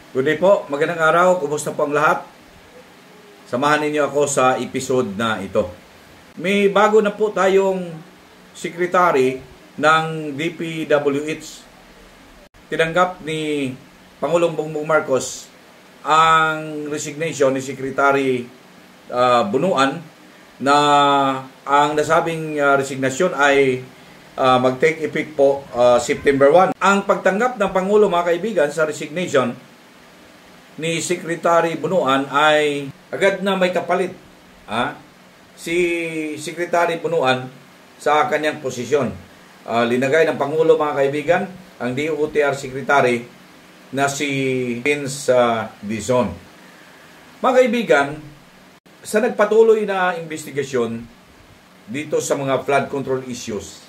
Good day po, magandang araw, kumusta po ang lahat? Samahan ninyo ako sa episode na ito. May bago na po tayong secretary ng DPWH. Tinanggap ni Pangulong Bongbong Marcos ang resignation ni Secretary Bunuan na ang nasabing resignation ay mag-take effect po September 1. Ang pagtanggap ng Pangulo, mga kaibigan, sa resignation ni Secretary Bunuan ay agad na may kapalit. Si Secretary Bunuan sa kanyang posisyon. Linagay ng Pangulo, mga kaibigan, ang DOTR Secretary na si Vince Dizon. Mga kaibigan, sa nagpatuloy na investigasyon dito sa mga flood control issues,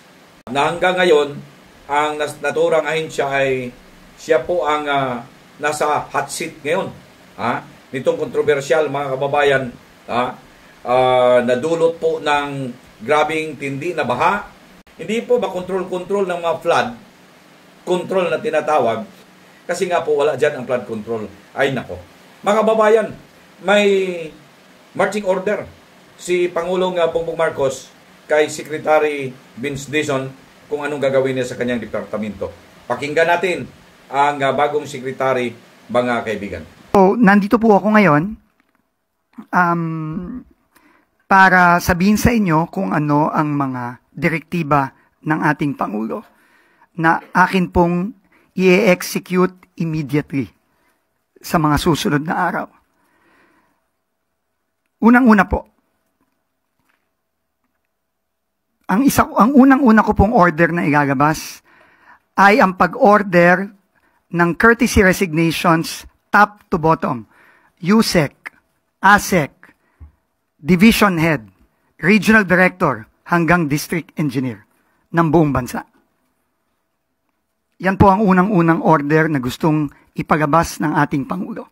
na hanggang ngayon, ang naturang ahensya ay siya po ang nasa hot seat ngayon. Nitong kontrobersyal, mga kababayan, nadulot po ng grabing tindi na baha. Hindi po ba control ng mga flood control na tinatawag? Kasi nga po wala dyan ang flood control. Ay nako. Mga kababayan, may marching order si Pangulong Bongbong Marcos kay Secretary Vince Dizon kung anong gagawin niya sa kanyang departamento. Pakinggan natin ang bagong secretary, mga kaibigan. So, nandito po ako ngayon para sabihin sa inyo kung ano ang mga direktiba ng ating Pangulo na akin pong i-execute immediately sa mga susunod na araw. Unang-una po, ang unang-una ko pong order na ilalabas ay ang pag-order ng courtesy resignations top to bottom, USEC, ASEC, Division Head, Regional Director, hanggang District Engineer ng buong bansa. Yan po ang unang-unang order na gustong ipalabas ng ating Pangulo.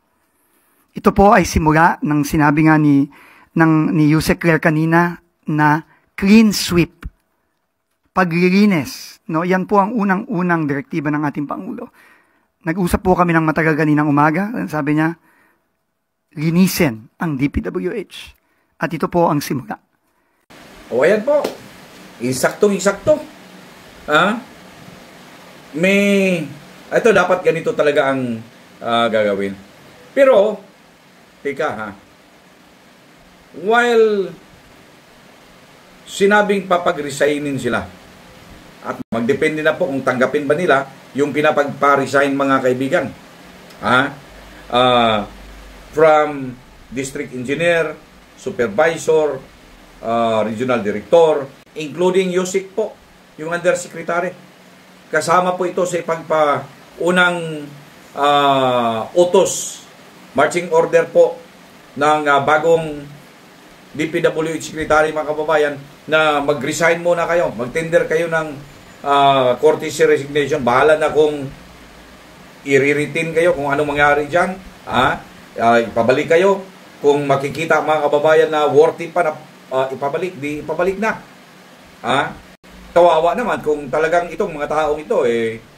Ito po ay simula ng sinabi nga ni USEC Claire kanina na clean sweep, paglilinis. No? Yan po ang unang-unang direktiba ng ating Pangulo. Nag-usap po kami ng matagal kaninang umaga. Sabi niya, linisin ang DPWH. At ito po ang simula. O ayan po. Isaktong-isakto. Ito dapat ganito talaga ang gagawin. Pero, teka while sinabing papag-resignin sila, at magdepende na po kung tanggapin ba nila yung pinapagpa-resign, mga kaibigan. From District Engineer, Supervisor, Regional Director, including USEC po, yung Undersecretary. Kasama po ito sa unang utos, marching order po ng bagong DPWH Secretary, mga kababayan, na mag-resign muna kayo, mag-tender kayo ng courtesy resignation. Bahala na kung i-retain kayo, kung anong mangyari dyan. Ipabalik kayo. Kung makikita, mga kababayan, na worthy pa na ipabalik, di ipabalik na. Kawawa naman kung talagang itong mga taong ito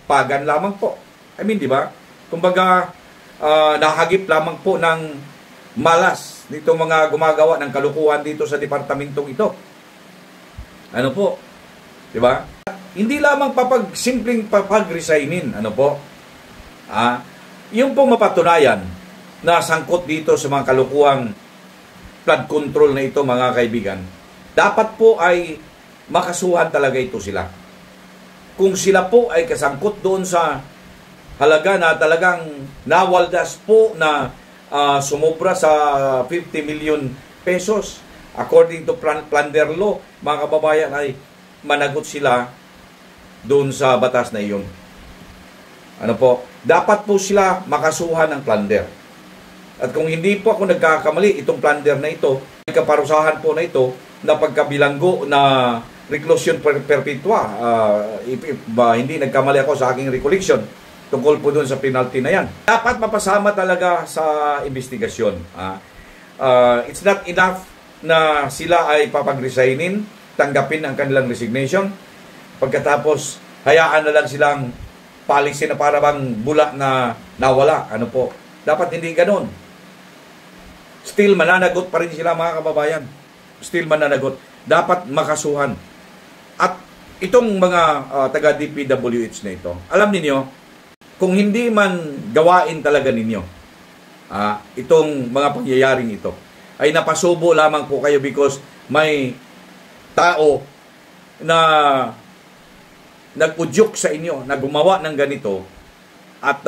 pagan lamang po. I mean, di ba? Kumbaga, nahagip lamang po ng malas dito mga gumagawa ng kalukuhan dito sa departamentong ito. Ano po? Di ba? Hindi lamang simpleng papag-resignin. Ano po? Yung pong mapatunayan na sangkot dito sa mga kalukuhang flood control na ito, mga kaibigan, dapat po ay makasuhan talaga ito sila. Kung sila po ay kasangkot doon sa halaga na talagang nawaldas po na sumobra sa 50 million pesos, according to plunder law, mga kababayan, ay managot sila doon sa batas na iyon. Ano po? Dapat po sila makasuhan ng plunder. At kung hindi po ako nagkakamali, itong plunder na ito, may kaparusahan po na ito na pagkabilanggo na reclusion perpetua. Hindi nagkamali ako sa aking recollection tungkol po doon sa penalty na yan. Dapat mapasama talaga sa investigasyon. It's not enough na sila ay papag-resignin, tanggapin ang kanilang resignation, pagkatapos hayaan na lang silang policy na para bang bula na nawala. Ano po? Dapat hindi ganon. Still mananagot pa rin sila, mga kababayan. Still mananagot. Dapat makasuhan. At itong mga taga-DPWH na ito, alam niyo, kung hindi man gawain talaga ninyo itong mga pangyayaring ito, ay napasubo lamang po kayo because may tao na nag-udyok sa inyo, na gumawa ng ganito, at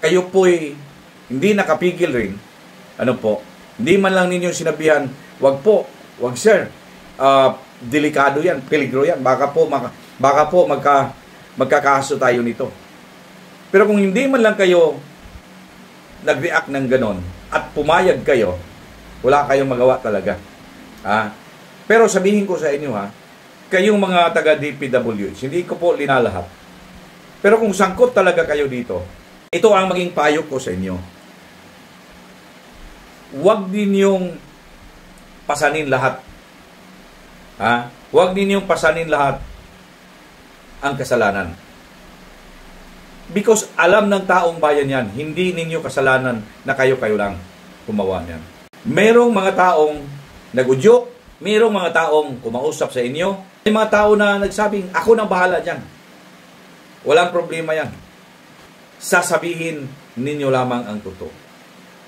kayo po'y hindi nakapigil rin. Ano po? Hindi man lang ninyo sinabihan, wag po, wag sir, delikado yan, peligro yan, baka po magkakaso tayo nito. Pero kung hindi man lang kayo nag-react ng ganon at pumayag kayo, wala kayong magawa talaga. Pero sabihin ko sa inyo, kayong mga taga-DPWH, hindi ko po linalahat. Pero kung sangkot talaga kayo dito, ito ang maging payo ko sa inyo. Huwag ninyong pasanin lahat. Huwag ninyong pasanin lahat ang kasalanan. Because alam ng taong bayan yan, hindi ninyo kasalanan na kayo-kayo lang gumawa niyan. Merong mga taong nagudyok, merong mga taong kumausap sa inyo, may mga tao na nagsabing, ako nang bahala dyan. Walang problema yan. Sasabihin ninyo lamang ang totoo.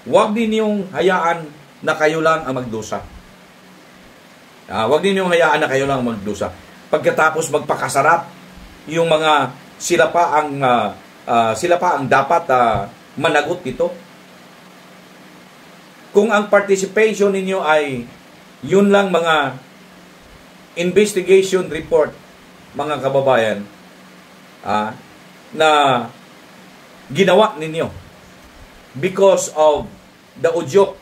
Huwag ninyong hayaan na kayo lang ang magdusa. Huwag ninyong hayaan na kayo lang ang magdusa. Pagkatapos magpakasarap, yung mga sila pa ang dapat managot dito. Kung ang participation ninyo ay yun lang mga investigation report, mga kababayan, na ginawa ninyo because of the udyok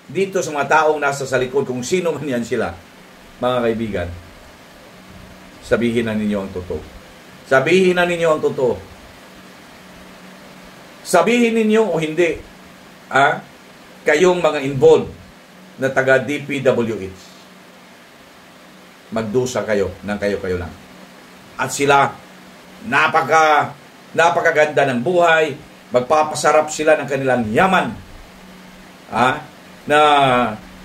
dito sa mga taong nasa sa likod, kung sino man yan sila, mga kaibigan, sabihin na ninyo ang totoo. Sabihin na ninyo ang totoo. Sabihin ninyo o hindi, kayong mga involved na taga DPWH, magdusa kayo ng kayo-kayo lang. At sila, napakaganda ng buhay, magpapasarap sila ng kanilang yaman, na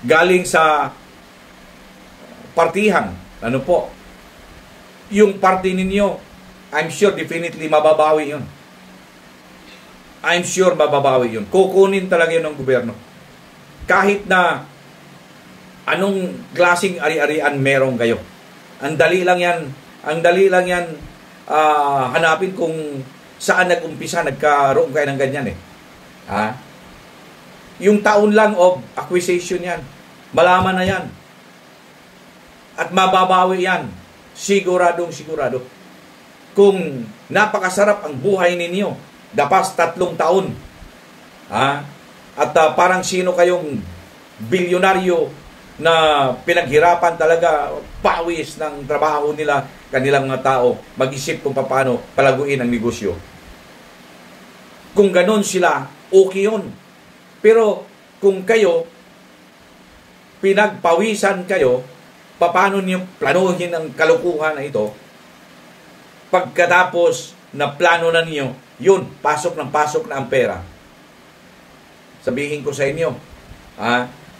galing sa partihan. Ano po? Yung party ninyo, I'm sure definitely mababawi yun. I'm sure mababawi yun. Kukunin talaga yun ng gobyerno. Kahit na anong klaseng ari-arian meron kayo. Ang dali lang yan hanapin kung saan nag-umpisa, nagkaroon kayo ng ganyan Yung taon lang of acquisition yan. Malaman na yan. At mababawi yan. Siguradong sigurado. Kung napakasarap ang buhay ninyo, dapas 3 taon. At parang sino kayong bilyonaryo na pinaghirapan talaga, pawis ng trabaho nila, kanilang mga tao, mag-isip kung paano palaguin ang negosyo. Kung ganon sila, okay yun. Pero kung kayo, pinagpawisan kayo, paano niyo planuhin ang kalukuhan na ito, pagkatapos na plano na niyo, yun, pasok na ang pera. Sabihin ko sa inyo,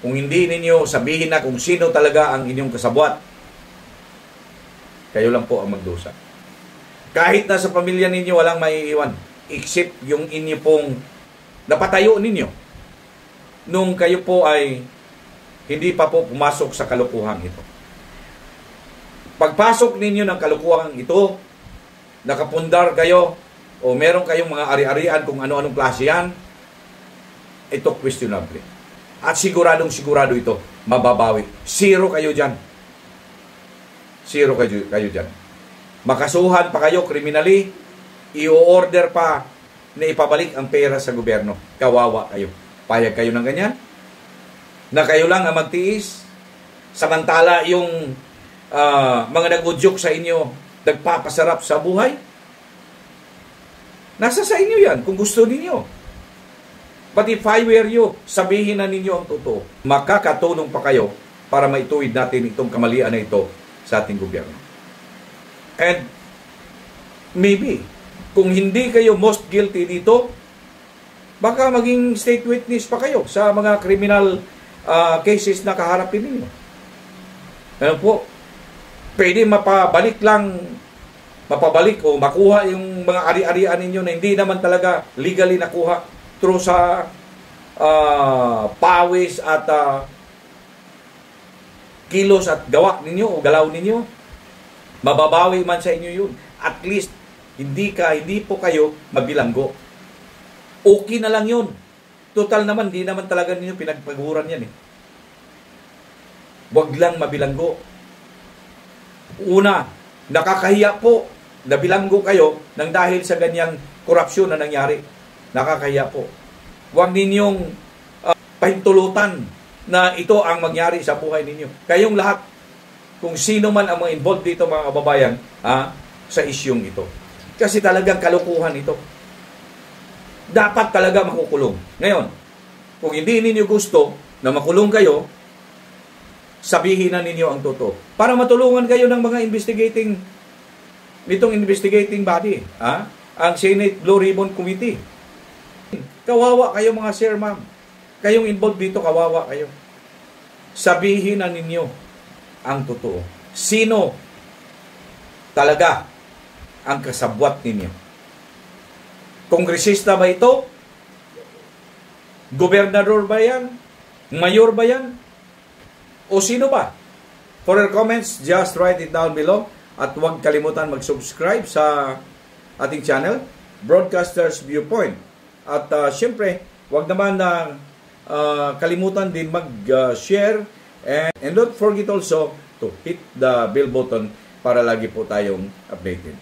kung hindi ninyo sabihin na kung sino talaga ang inyong kasabwat, kayo lang po ang magdusa. Kahit na sa pamilya ninyo walang maiiwan, except yung inyo pong napatayo ninyo nung kayo po ay hindi pa po pumasok sa kalukuhan ito. Pagpasok ninyo ng kalukuhan ito, nakapundar kayo o meron kayong mga ari-arian kung ano-anong klase yan, ito questionable. At siguradong sigurado ito, mababawi. Zero kayo dyan. Zero kayo dyan. Makasuhan pa kayo criminally, i-order pa na ipabalik ang pera sa gobyerno. Kawawa kayo. Payag kayo ng ganyan? Na kayo lang ang magtiis? Samantala yung mga nag-udyok sa inyo, nagpapasarap sa buhay? Nasa sa inyo yan, kung gusto ninyo. But if I were you, sabihin na ninyo ang totoo. Makakatulong pa kayo para maituwid natin itong kamalian na ito sa ating gobyerno. And maybe, kung hindi kayo most guilty dito, Baka maging state witness pa kayo sa mga criminal cases na kaharapin ninyo. Ano po? Pwede mapabalik o makuha yung mga ari-arian ninyo na hindi naman talaga legally nakuha through sa pawis at kilos at gawa ninyo o galaw ninyo. Mababawi man sa inyo yun. At least, hindi po kayo mabilanggo. Okay na lang yun. Total naman, di naman talaga ninyo pinagpaguran yan eh. Wag lang mabilanggo. Una, nakakahiya po na bilanggo kayo nang dahil sa ganyang korupsyon na nangyari. Nakakahiya po. Huwag ninyong pahintulutan na ito ang mangyari sa buhay ninyo. Kayong lahat, kung sino man ang mga involved dito mga kababayan, sa isyong ito. Kasi talagang kalukuhan ito. Dapat talaga makukulong. Ngayon, kung hindi ninyo gusto na makulong kayo, sabihin na ninyo ang totoo. Para matulungan kayo ng mga investigating body. Ang Senate Blue Ribbon Committee. Kawawa kayo mga sir, ma'am. Kayong involved dito, kawawa kayo. Sabihin na ninyo ang totoo. Sino talaga ang kasabwat ninyo? Kongresista ba ito? Gobernador ba yan? Mayor ba yan? O sino ba? For your comments, just write it down below. At huwag kalimutan mag-subscribe sa ating channel, Broadcasters Viewpoint. At syempre, huwag naman na kalimutan din mag-share and don't forget also to hit the bell button para lagi po tayong updated.